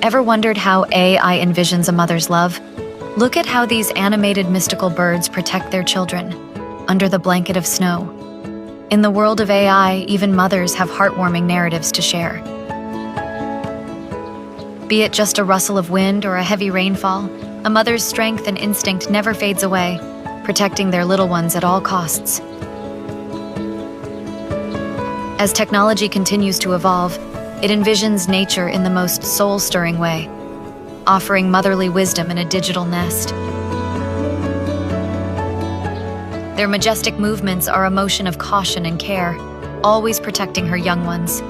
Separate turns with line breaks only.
Ever wondered how AI envisions a mother's love? Look at how these animated mystical birds protect their children under the blanket of snow. In the world of AI, even mothers have heartwarming narratives to share. Be it just a rustle of wind or a heavy rainfall, a mother's strength and instinct never fades away, protecting their little ones at all costs. As technology continues to evolve, it envisions nature in the most soul-stirring way, offering motherly wisdom in a digital nest. Their majestic movements are a motion of caution and care, always protecting her young ones.